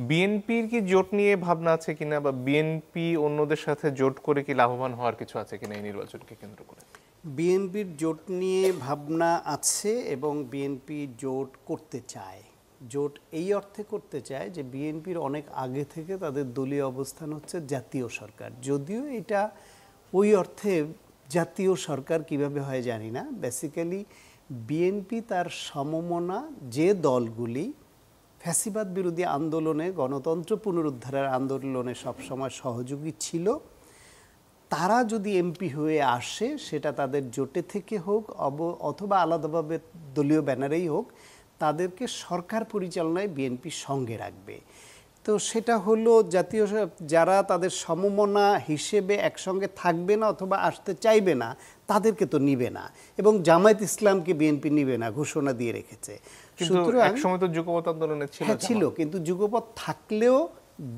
বিএনপির কি জোট নিয়ে ভাবনা আছে কিনা, বা বিএনপি অন্যদের সাথে জোট করে কি লাভবান হওয়ার কিছু আছে কিনা এই নির্বাচনকে কেন্দ্র করে? বিএনপির জোট নিয়ে ভাবনা আছে এবং বিএনপি জোট করতে চায়। জোট এই অর্থে করতে চায় যে বিএনপির অনেক আগে থেকে তাদের দলীয় অবস্থান হচ্ছে জাতীয় সরকার। যদিও এটা ওই অর্থে জাতীয় সরকার কিভাবে হয় জানি না। বেসিক্যালি বিএনপি তার সমমনা যে দলগুলি ফ্যাসিবাদ বিরোধী আন্দোলনে, গণতন্ত্র পুনরুদ্ধারের আন্দোলনে সবসময় সহযোগী ছিল, তারা যদি এমপি হয়ে আসে, সেটা তাদের জোটে থেকে হোক অথবা আলাদাভাবে দলীয় ব্যানারেই হোক, তাদেরকে সরকার পরিচালনায় বিএনপি সঙ্গে রাখবে। তো সেটা হলো জাতীয় যারা তাদের সমমনা হিসেবে একসঙ্গে থাকবে না অথবা আসতে চাইবে না, তাদেরকে তো নিবে না, এবং জামায়াত ইসলামকে বিএনপি নিবে না ঘোষণা দিয়ে রেখেছে। সুতরাং একসময় তো যুগপৎ আন্দোলনে ছিল, কিন্তু যুগপৎ থাকলেও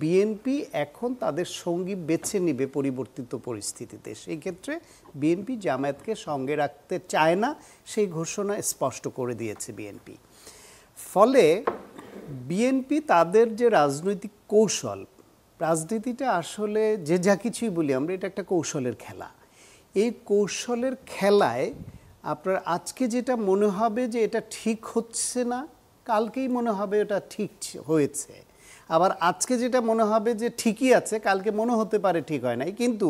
বিএনপি এখন তাদের সঙ্গী বেছে নিবে পরিবর্তিত পরিস্থিতিতে। সেই ক্ষেত্রে বিএনপি জামায়াতকে সঙ্গে রাখতে চায় না, সেই ঘোষণা স্পষ্ট করে দিয়েছে বিএনপি। ফলে বিএনপি তাদের যে রাজনৈতিক কৌশল, রাজনীতিটা আসলে যে যা কিছুই বলি আমরা, এটা একটা কৌশলের খেলা। এই কৌশলের খেলায় আপনার আজকে যেটা মনে হবে যে এটা ঠিক হচ্ছে না, কালকেই মনে হবে এটা ঠিক হয়েছে। আবার আজকে যেটা মনে হবে যে ঠিকই আছে, কালকে মনে হতে পারে ঠিক হয় নাই। কিন্তু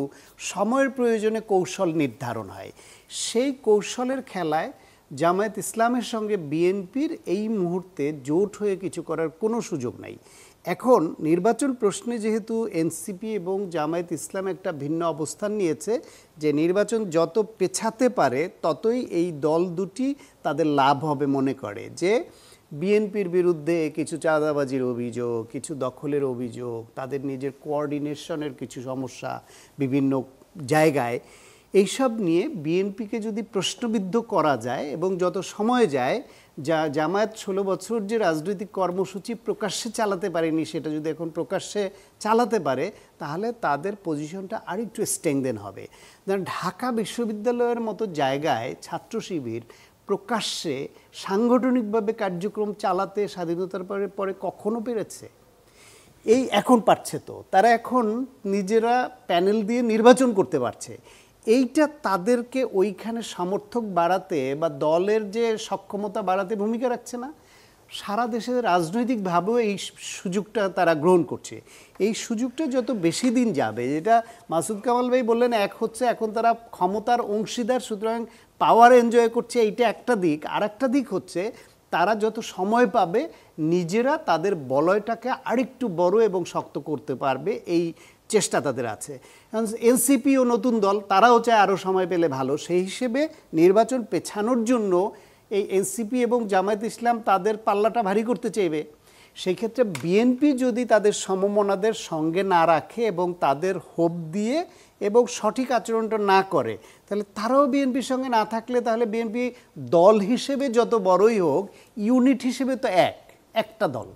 সময়ের প্রয়োজনে কৌশল নির্ধারণ হয়। সেই কৌশলের খেলায় জামায়াত ইসলামের সঙ্গে বিএনপির এই মুহূর্তে জোট হয়ে কিছু করার কোনো সুযোগ নাই। এখন নির্বাচন প্রশ্নে যেহেতু এনসিপি এবং জামায়াত ইসলাম একটা ভিন্ন অবস্থান নিয়েছে, যে নির্বাচন যত পেছাতে পারে ততই এই দল দুটি তাদের লাভ হবে মনে করে, যে বিএনপির বিরুদ্ধে কিছু চাঁদাবাজির অভিযোগ, কিছু দখলের অভিযোগ, তাদের নিজের কোঅর্ডিনেশনের কিছু সমস্যা বিভিন্ন জায়গায়, এইসব নিয়ে বিএনপিকে যদি প্রশ্নবিদ্ধ করা যায় এবং যত সময় যায়, জামায়াত 16 বছর যে রাজনৈতিক কর্মসূচি প্রকাশ্যে চালাতে পারেনি, সেটা যদি এখন প্রকাশ্যে চালাতে পারে, তাহলে তাদের পজিশনটা আরেকটু স্ট্রেংথেন হবে। ঢাকা বিশ্ববিদ্যালয়ের মতো জায়গায় ছাত্র শিবির প্রকাশ্যে সাংগঠনিকভাবে কার্যক্রম চালাতে স্বাধীনতার পরে কখনো পেরেছে? এই এখন পারছে। তো তারা এখন নিজেরা প্যানেল দিয়ে নির্বাচন করতে পারছে। এইটা তাদেরকে ওইখানে সমর্থক বাড়াতে বা দলের যে সক্ষমতা বাড়াতে ভূমিকা রাখছে না। সারা দেশে রাজনৈতিকভাবেও এই সুযোগটা তারা গ্রহণ করছে। এই সুযোগটা যত বেশি দিন যাবে, যেটা মাসুদ কামাল ভাই বললেন, এক হচ্ছে এখন তারা ক্ষমতার অংশীদার, সুতরাং পাওয়ার এনজয় করছে, এইটা একটা দিক। আর একটা দিক হচ্ছে তারা যত সময় পাবে নিজেরা তাদের বলয়টাকে আরেকটু বড় এবং শক্ত করতে পারবে, এই চেষ্টা তাদের আছে। এনসিপিও নতুন দল, তারাও চায় আরও সময় পেলে ভালো। সেই হিসেবে নির্বাচন পেছানোর জন্য এই এনসিপি এবং জামায়াত ইসলাম তাদের পাল্লাটা ভারী করতে চাইবে। সেই ক্ষেত্রে বিএনপি যদি তাদের সমমনাদের সঙ্গে না রাখে এবং তাদের হোপ দিয়ে এবং সঠিক আচরণটা না করে, তাহলে তারাও বিএনপির সঙ্গে না থাকলে, তাহলে বিএনপি দল হিসেবে যত বড়ই হোক, ইউনিট হিসেবে তো একটা দল।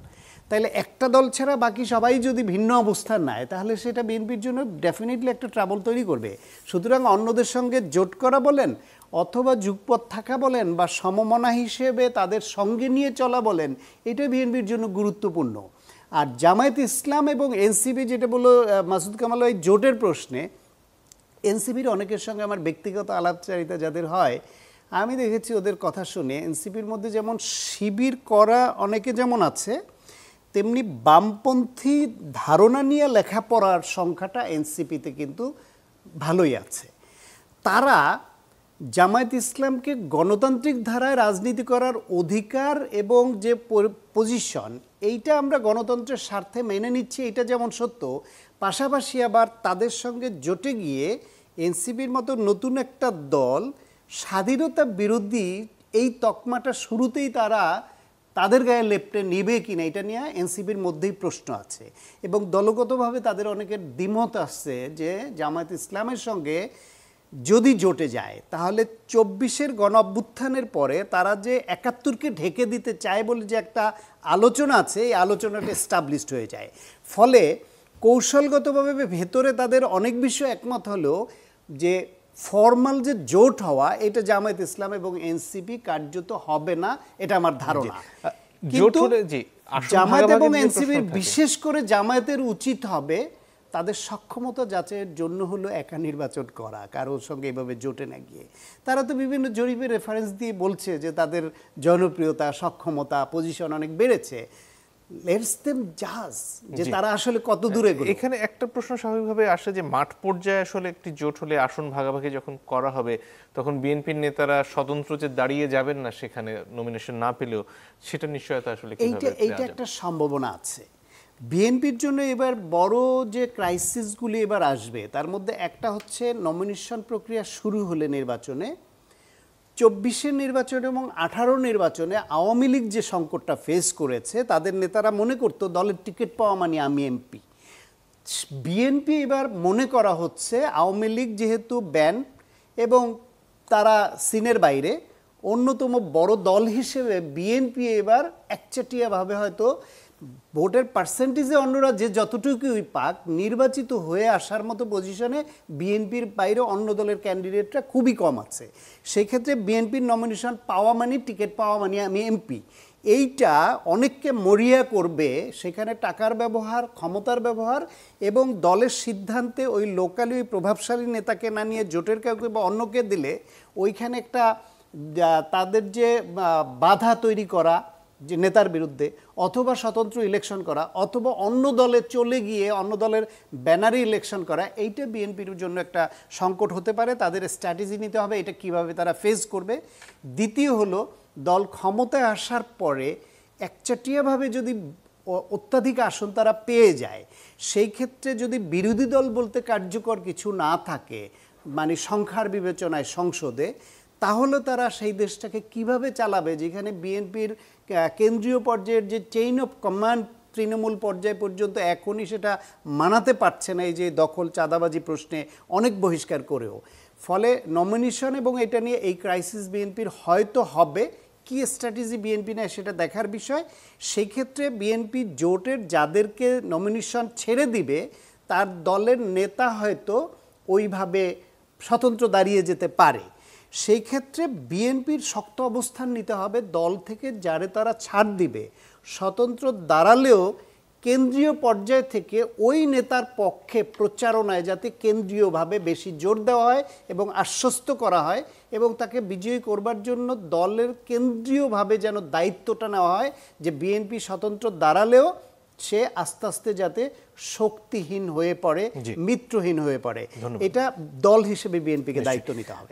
তাহলে একটা দল ছাড়া বাকি সবাই যদি ভিন্ন অবস্থান নেয়, তাহলে সেটা বিএনপির জন্য ডেফিনেটলি একটা ট্রাবল তৈরি করবে। সুতরাং অন্যদের সঙ্গে জোট করা বলেন, অথবা যুগপথ থাকা বলেন, বা সমমনা হিসেবে তাদের সঙ্গে নিয়ে চলা বলেন, এটা বিএনপির জন্য গুরুত্বপূর্ণ। আর জামায়াত ইসলাম এবং এনসিপি যেটা বললো মাসুদ কামাল, এই জোটের প্রশ্নে এনসিপির অনেকের সঙ্গে আমার ব্যক্তিগত আলাপচারিতা যাদের হয়, আমি দেখেছি ওদের কথা শুনে এনসিপির মধ্যে যেমন শিবির করা অনেকে যেমন আছে, তেমনি বামপন্থী ধারণা নিয়ে লেখাপড়ার সংখ্যাটা এনসিপিতে কিন্তু ভালোই আছে। তারা জামায়াত ইসলামকে গণতান্ত্রিক ধারায় রাজনীতি করার অধিকার এবং যে পজিশন, এইটা আমরা গণতন্ত্রের স্বার্থে মেনে নিচ্ছি, এটা যেমন সত্য, পাশাপাশি আবার তাদের সঙ্গে জোটে গিয়ে এনসিপির মতো নতুন একটা দল স্বাধীনতা বিরোধী এই তকমাটা শুরুতেই তারা তাদের গায়ে লেপটে নেবে কিনা, এটা নিয়ে এনসিপির মধ্যেই প্রশ্ন আছে। এবং দলগতভাবে তাদের অনেকের দ্বিমত আসছে যে জামায়াত ইসলামের সঙ্গে যদি জোটে যায়, তাহলে 24-এর গণঅভ্যুত্থানের পরে তারা যে 71-কে ঢেকে দিতে চায় বলে যে একটা আলোচনা আছে, এই আলোচনাটা এস্টাবলিশড হয়ে যায়। ফলে কৌশলগতভাবে ভেতরে তাদের অনেক বিষয় একমত হলেও যে ফর্মাল যে জোট হওয়া, এটা জামায়াত ইসলাম এবং এনসিপি কার্যত হবে না, এটা আমার ধারণা। জোট কিন্তু হলে জি আসন জামায়াত এবং ভাগাভাগির যে প্রশ্ন এনসিপির থাকে। বিশেষ করে জামায়াতের উচিত হবে তাদের সক্ষমতা যাচাইয়ের জন্য হলো একা নির্বাচন করা, কারোর সঙ্গে এভাবে জোটে না গিয়ে। তারা তো বিভিন্ন জরিপের রেফারেন্স দিয়ে বলছে যে তাদের জনপ্রিয়তা, সক্ষমতা, পজিশন অনেক বেড়েছে। লেটস দেম জাজ যে জি। তারা আসলে কত দূরে গেল। এখানে একটা প্রশ্ন স্বাভাবিকভাবে আসে যে মাঠ পর্যায়ে আসলে একটি জোট হলে আসন ভাগাভাগি যখন করা হবে তখন বিএনপির নেতারা স্বতন্ত্র যে দাঁড়িয়ে যাবেন না সেখানে নমিনেশন না পেলেও, সেটা নিশ্চয়তা আসলে কিভাবে এইটা একটা সম্ভাবনা আছে। বিএনপির জন্য এবার বড় যে ক্রাইসিসগুলি এবার আসবে তার মধ্যে একটা হচ্ছে নমিনেশন প্রক্রিয়া শুরু হলে নির্বাচনে 24-এর নির্বাচনে এবং 18 নির্বাচনে আওয়ামী লীগ যে সংকটটা ফেস করেছে, তাদের নেতারা মনে করতো দলের টিকিট পাওয়া মানে আমি এমপি। বিএনপি এবার মনে করা হচ্ছে আওয়ামী লীগ যেহেতু ব্যান এবং তারা সিনের বাইরে, অন্যতম বড় দল হিসেবে বিএনপি এবার একচাটিয়াভাবে হয়তো ভোটের পার্সেন্টেজে অন্যরা যে যতটুকুই পাক, নির্বাচিত হয়ে আসার মতো পজিশনে বিএনপির বাইরে অন্য দলের ক্যান্ডিডেটরা খুবই কম আছে। সেই ক্ষেত্রে বিএনপির নমিনেশন পাওয়া মানে টিকিট পাওয়া মানে আমি এমপি, এইটা অনেককে মরিয়া করবে। সেখানে টাকার ব্যবহার, ক্ষমতার ব্যবহার এবং দলের সিদ্ধান্তে ওই লোকালি ওই প্রভাবশালী নেতাকে না নিয়ে জোটের কাউকে বা অন্যকে দিলে ওইখানে একটা তাদের যে বাধা তৈরি করা যে নেতার বিরুদ্ধে, অথবা স্বতন্ত্র ইলেকশন করা, অথবা অন্য দলে চলে গিয়ে অন্য দলের ব্যানারে ইলেকশন করা, এইটা বিএনপির জন্য একটা সংকট হতে পারে। তাদের স্ট্র্যাটেজি নিতে হবে এটা কিভাবে তারা ফেস করবে। দ্বিতীয় হলো, দল ক্ষমতায় আসার পরে একচাটিয়াভাবে যদি অত্যাধিক আসন তারা পেয়ে যায়, সেই ক্ষেত্রে যদি বিরোধী দল বলতে কার্যকর কিছু না থাকে, মানে সংখ্যার বিবেচনায় সংসদে, তাহলে তারা সেই দেশটাকে কিভাবে চালাবে, যেখানে বিএনপির কেন্দ্রীয় পর্যায়ের যে চেইন অফ কমান্ড তৃণমূল পর্যায় পর্যন্ত এখনই সেটা মানাতে পারছে না, এই যে দখল চাঁদাবাজি প্রশ্নে অনেক বহিষ্কার করেও। ফলে নমিনেশন এবং এটা নিয়ে এই ক্রাইসিস বিএনপির হয়তো হবে। কি স্ট্র্যাটেজি বিএনপি নেয় সেটা দেখার বিষয়। সেই ক্ষেত্রে বিএনপি জোটের যাদেরকে নমিনেশন ছেড়ে দিবে তার দলের নেতা হয়তো ওইভাবে স্বতন্ত্র দাঁড়িয়ে যেতে পারে। সেই ক্ষেত্রে বিএনপির শক্ত অবস্থান নিতে হবে। দল থেকে যারে তারা ছাড় দিবে, স্বতন্ত্র দাঁড়ালেও কেন্দ্রীয় পর্যায় থেকে ওই নেতার পক্ষে প্রচারণায় যাতে কেন্দ্রীয়ভাবে বেশি জোর দেওয়া হয় এবং আশ্বস্ত করা হয়, এবং তাকে বিজয়ী করবার জন্য দলের কেন্দ্রীয়ভাবে যেন দায়িত্বটা নেওয়া হয় যে বিএনপি স্বতন্ত্র দাঁড়ালেও সে আস্তে আস্তে যাতে শক্তিহীন হয়ে পড়ে, মিত্রহীন হয়ে পড়ে। এটা দল হিসেবে বিএনপিকে দায়িত্ব নিতে হবে।